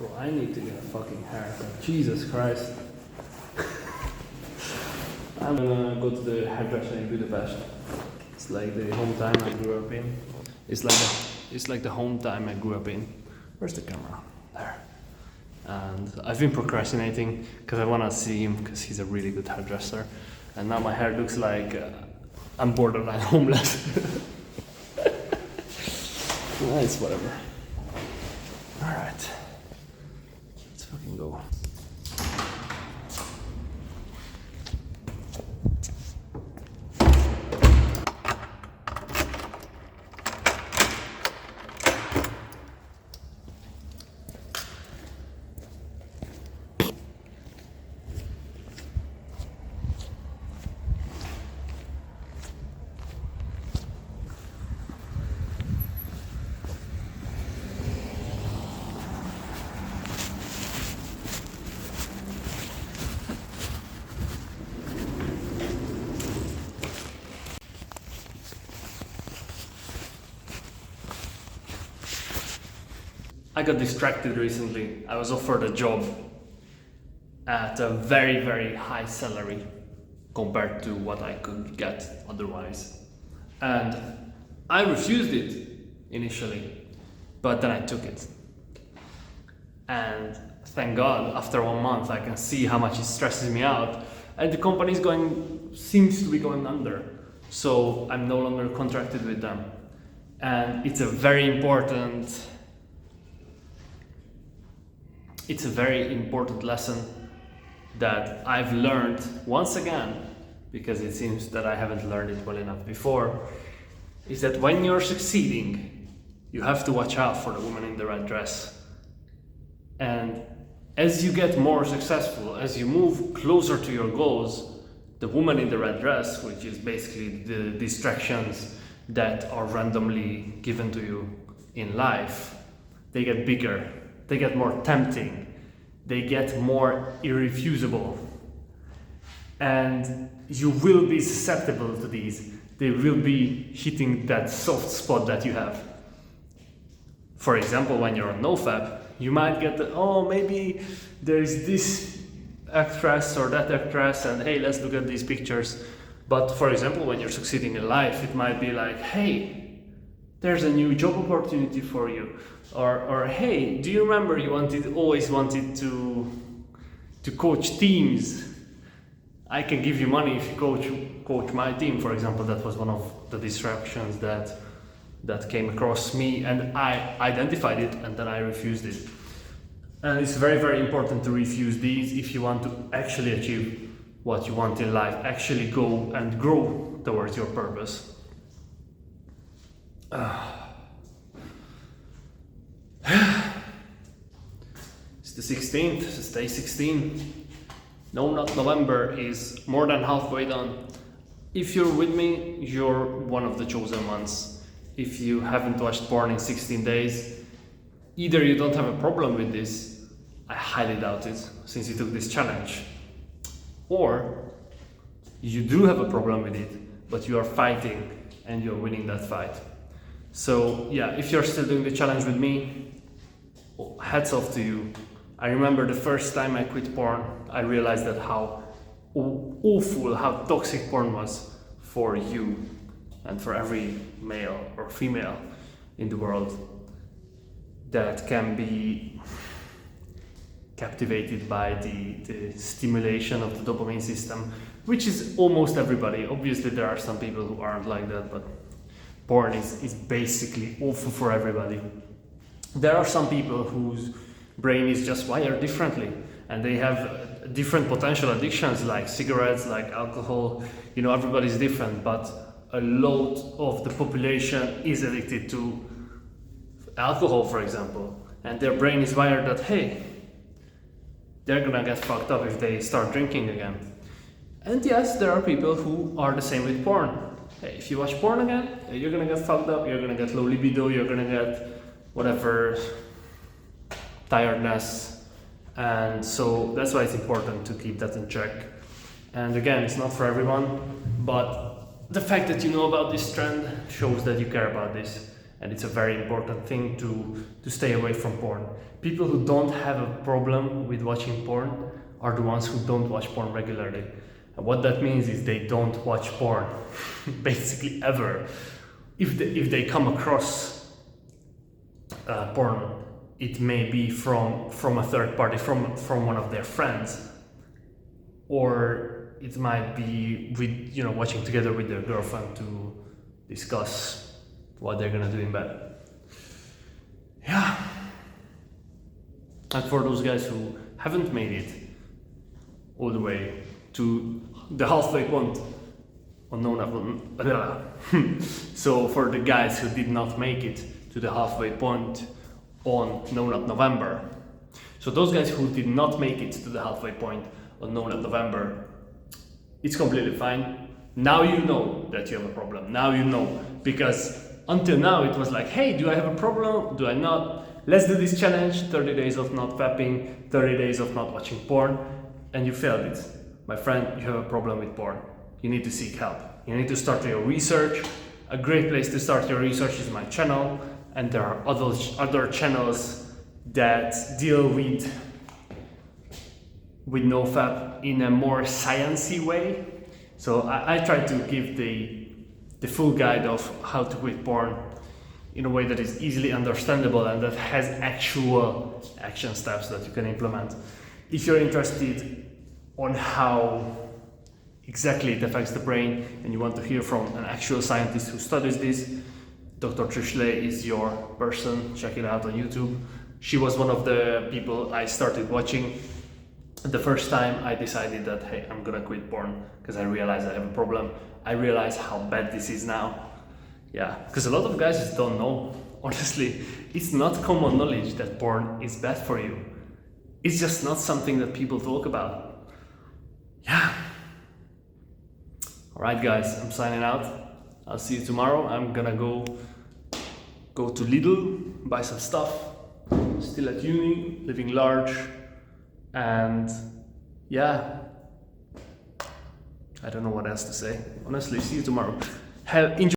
Bro, I need to get a fucking haircut. Jesus Christ. I'm gonna go to the hairdresser in Budapest. It's like the hometown I grew up in. It's like the hometown I grew up in. Where's the camera? There. And I've been procrastinating because I want to see him because he's a really good hairdresser. And now my hair looks like I'm borderline homeless. It's whatever. Alright. Let's fucking go. I got distracted recently. I was offered a job at a very, very high salary compared to what I could get otherwise. And I refused it initially, but then I took it. And thank God, after 1 month, I can see how much it stresses me out. And the company seems to be going under. So I'm no longer contracted with them. And it's a very important lesson that I've learned once again, because it seems that I haven't learned it well enough before, is that when you're succeeding, you have to watch out for the woman in the red dress. And as you get more successful, as you move closer to your goals, the woman in the red dress, which is basically the distractions that are randomly given to you in life, they get bigger. They get more tempting, they get more irrefusable, and you will be susceptible to these. They will be hitting that soft spot that you have. For example, when you're on nofap, you might get maybe there is this actress or that actress, and hey, let's look at these pictures. But for example, when you're succeeding in life, it might be like, hey, there's a new job opportunity for you. Or hey, do you remember you always wanted to coach teams? I can give you money if you coach my team, for example. That was one of the distractions that came across me, and I identified it and then I refused it. And it's very, very important to refuse these if you want to actually achieve what you want in life, actually go and grow towards your purpose. It's the 16th, it's day 16. NoNutNovember is more than halfway done. If you're with me, you're one of the chosen ones. If you haven't watched porn in 16 days, either you don't have a problem with this, I highly doubt it, since you took this challenge, or you do have a problem with it, but you are fighting and you're winning that fight. So yeah, if you're still doing the challenge with me, hats off to you. I remember the first time I quit porn, I realized that how awful, how toxic porn was for you and for every male or female in the world that can be captivated by the stimulation of the dopamine system, which is almost everybody. Obviously there are some people who aren't like that, but porn is basically awful for everybody. There are some people whose brain is just wired differently and they have different potential addictions like cigarettes, like alcohol. You know, everybody's different, but a lot of the population is addicted to alcohol, for example, and their brain is wired that, hey, they're gonna get fucked up if they start drinking again. And yes, there are people who are the same with porn. Hey, if you watch porn again, you're gonna get fucked up, you're gonna get low libido, you're gonna get whatever, tiredness. And so that's why it's important to keep that in check. And again, it's not for everyone, but the fact that you know about this trend shows that you care about this. and it's a very important thing to stay away from porn. People who don't have a problem with watching porn are the ones who don't watch porn regularly. And what that means is they don't watch porn, basically ever. If they come across porn, it may be from a third party, from one of their friends, or it might be with, you know, watching together with their girlfriend to discuss what they're gonna do in bed. Yeah. And for those guys who haven't made it all the way to the halfway point on NoNutNovember, so for the guys who did not make it to the halfway point on NoNutNovember, so those guys who did not make it to the halfway point on NoNutNovember, it's completely fine. Now you know that you have a problem. Now you know, because until now it was like, hey, do I have a problem? Do I not? Let's do this challenge, 30 days of not fapping, 30 days of not watching porn, and you failed it. My friend, you have a problem with porn. You need to seek help. You need to start your research. A great place to start your research is my channel, and there are other channels that deal with nofap in a more sciencey way. So I try to give the full guide of how to quit porn in a way that is easily understandable and that has actual action steps that you can implement. If you're interested on how exactly it affects the brain and you want to hear from an actual scientist who studies this, Dr. Trishley is your person. Check it out on YouTube. She was one of the people I started watching the first time I decided that, hey, I'm gonna quit porn because I realized I have a problem. I realize how bad this is now. Yeah, because a lot of guys just don't know. Honestly, it's not common knowledge that porn is bad for you. It's just not something that people talk about. Yeah. Alright guys, I'm signing out. I'll see you tomorrow. I'm gonna go to Lidl, buy some stuff. Still at uni, living large. And yeah, I don't know what else to say. Honestly, see you tomorrow. Enjoy.